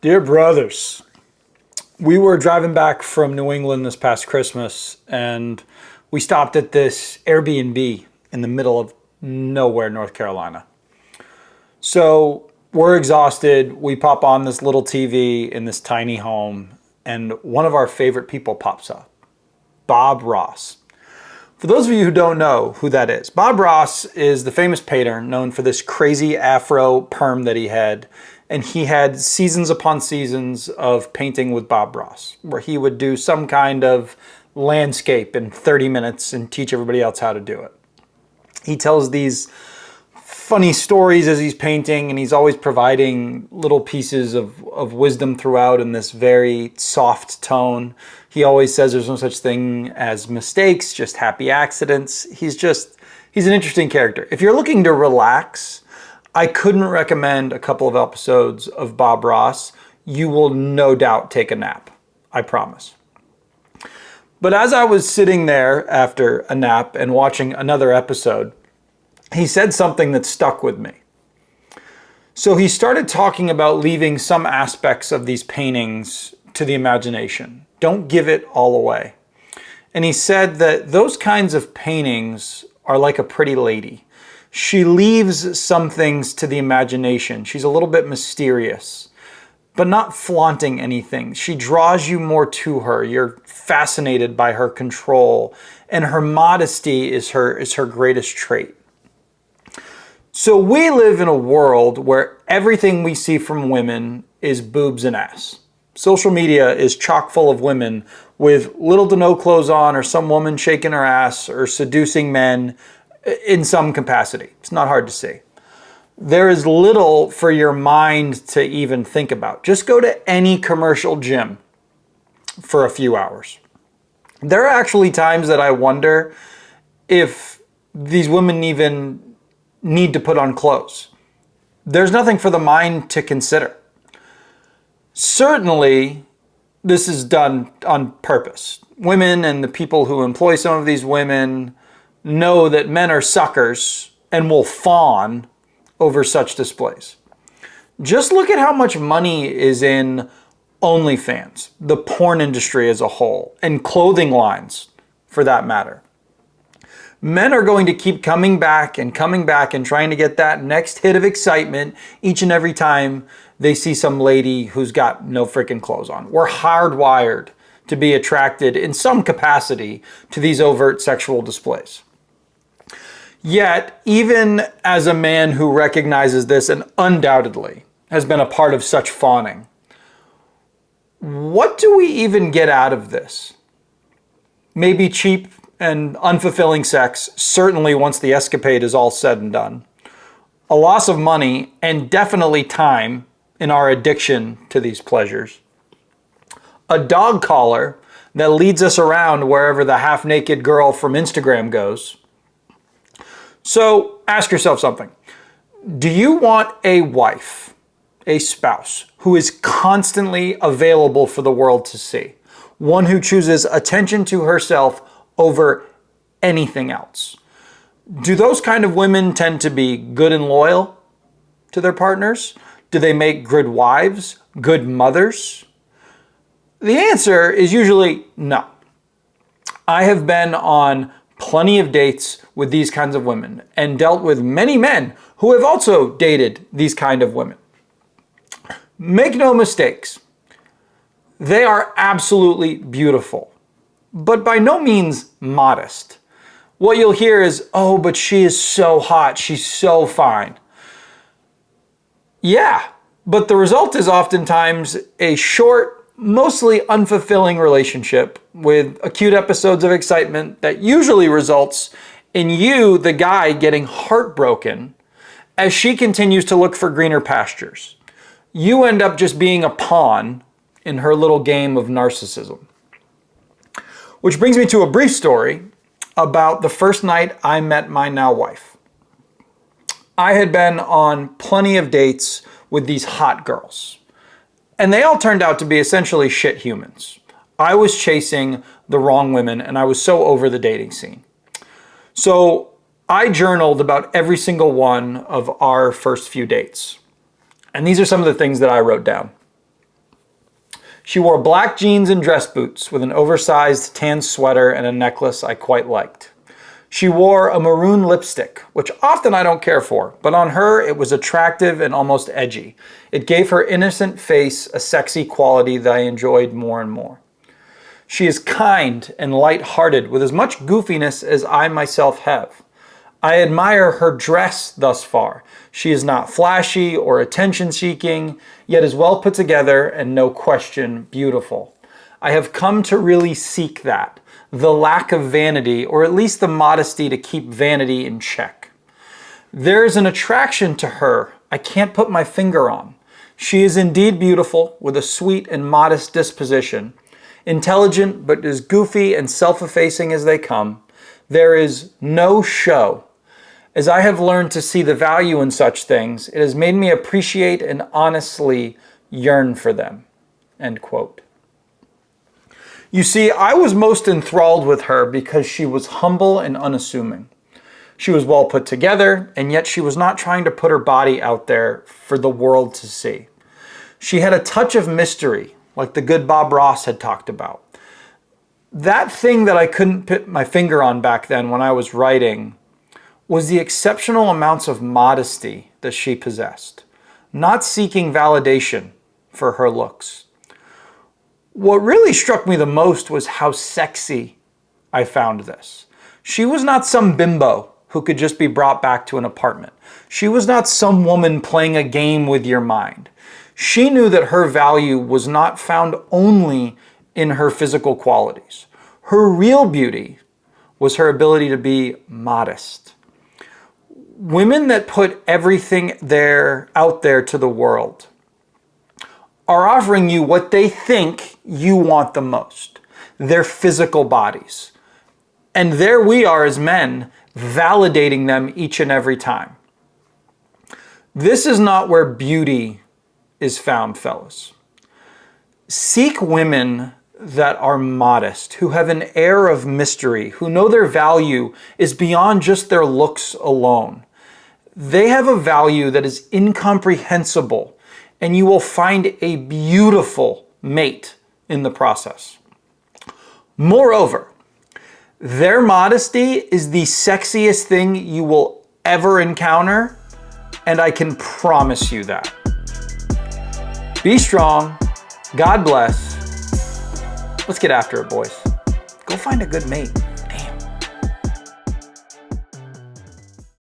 Dear brothers, we were driving back from New England this past Christmas and we stopped at this Airbnb in the middle of nowhere, North Carolina. So we're exhausted. We pop on this little TV in this tiny home and one of our favorite people pops up, Bob Ross. For those of you who don't know who that is, Bob Ross is the famous painter known for this crazy afro perm that he had. And he had seasons upon seasons of painting with Bob Ross, where he would do some kind of landscape in 30 minutes and teach everybody else how to do it. He tells these funny stories as he's painting, and he's always providing little pieces of wisdom throughout in this very soft tone. He always says there's no such thing as mistakes, just happy accidents. He's an interesting character. If you're looking to relax, I couldn't recommend a couple of episodes of Bob Ross. You will no doubt take a nap, I promise. But as I was sitting there after a nap and watching another episode, he said something that stuck with me. So he started talking about leaving some aspects of these paintings to the imagination. Don't give it all away. And he said that those kinds of paintings are like a pretty lady. She leaves some things to the imagination. She's a little bit mysterious, but not flaunting anything. She draws you more to her. You're fascinated by her control, and her modesty is her greatest trait. So we live in a world where everything we see from women is boobs and ass. Social media is chock full of women with little to no clothes on, or some woman shaking her ass or seducing men in some capacity. It's not hard to see. There is little for your mind to even think about. Just go to any commercial gym for a few hours. There are actually times that I wonder if these women even need to put on clothes. There's nothing for the mind to consider. Certainly, this is done on purpose. Women and the people who employ some of these women know that men are suckers and will fawn over such displays. Just look at how much money is in OnlyFans, the porn industry as a whole, and clothing lines for that matter. Men are going to keep coming back and trying to get that next hit of excitement each and every time they see some lady who's got no freaking clothes on. We're hardwired to be attracted in some capacity to these overt sexual displays. Yet, even as a man who recognizes this and undoubtedly has been a part of such fawning, what do we even get out of this? Maybe cheap and unfulfilling sex, certainly once the escapade is all said and done. A loss of money and definitely time in our addiction to these pleasures. A dog collar that leads us around wherever the half-naked girl from Instagram goes. So ask yourself something. Do you want a wife, a spouse, who is constantly available for the world to see? One who chooses attention to herself over anything else? Do those kind of women tend to be good and loyal to their partners? Do they make good wives, good mothers? The answer is usually no. I have been on plenty of dates with these kinds of women and dealt with many men who have also dated these kind of women. Make no mistakes. They are absolutely beautiful, but by no means modest. What you'll hear is, oh, but she is so hot. She's so fine. Yeah, but the result is oftentimes a short, mostly unfulfilling relationship with acute episodes of excitement that usually results in you, the guy, getting heartbroken as she continues to look for greener pastures. You end up just being a pawn in her little game of narcissism. Which brings me to a brief story about the first night I met my now wife. I had been on plenty of dates with these hot girls, and they all turned out to be essentially shit humans. I was chasing the wrong women, and I was so over the dating scene. So I journaled about every single one of our first few dates. And these are some of the things that I wrote down. She wore black jeans and dress boots with an oversized tan sweater and a necklace I quite liked. She wore a maroon lipstick, which often I don't care for, but on her it was attractive and almost edgy. It gave her innocent face a sexy quality that I enjoyed more and more. She is kind and light-hearted with as much goofiness as I myself have. I admire her dress thus far. She is not flashy or attention-seeking, yet is well put together and no question beautiful. I have come to really seek that, the lack of vanity, or at least the modesty to keep vanity in check. There is an attraction to her I can't put my finger on. She is indeed beautiful, with a sweet and modest disposition, intelligent but as goofy and self-effacing as they come. There is no show. As I have learned to see the value in such things, it has made me appreciate and honestly yearn for them." End quote. You see, I was most enthralled with her because she was humble and unassuming. She was well put together, and yet she was not trying to put her body out there for the world to see. She had a touch of mystery, like the good Bob Ross had talked about. That thing that I couldn't put my finger on back then when I was writing was the exceptional amounts of modesty that she possessed, not seeking validation for her looks. What really struck me the most was how sexy I found this. She was not some bimbo who could just be brought back to an apartment. She was not some woman playing a game with your mind. She knew that her value was not found only in her physical qualities. Her real beauty was her ability to be modest. Women that put everything out there to the world are offering you what they think you want the most, their physical bodies. And there we are as men, validating them each and every time. This is not where beauty is found, fellas. Seek women that are modest, who have an air of mystery, who know their value is beyond just their looks alone. They have a value that is incomprehensible, and you will find a beautiful mate in the process. Moreover, their modesty is the sexiest thing you will ever encounter, and I can promise you that. Be strong. God bless. Let's get after it, boys. Go find a good mate.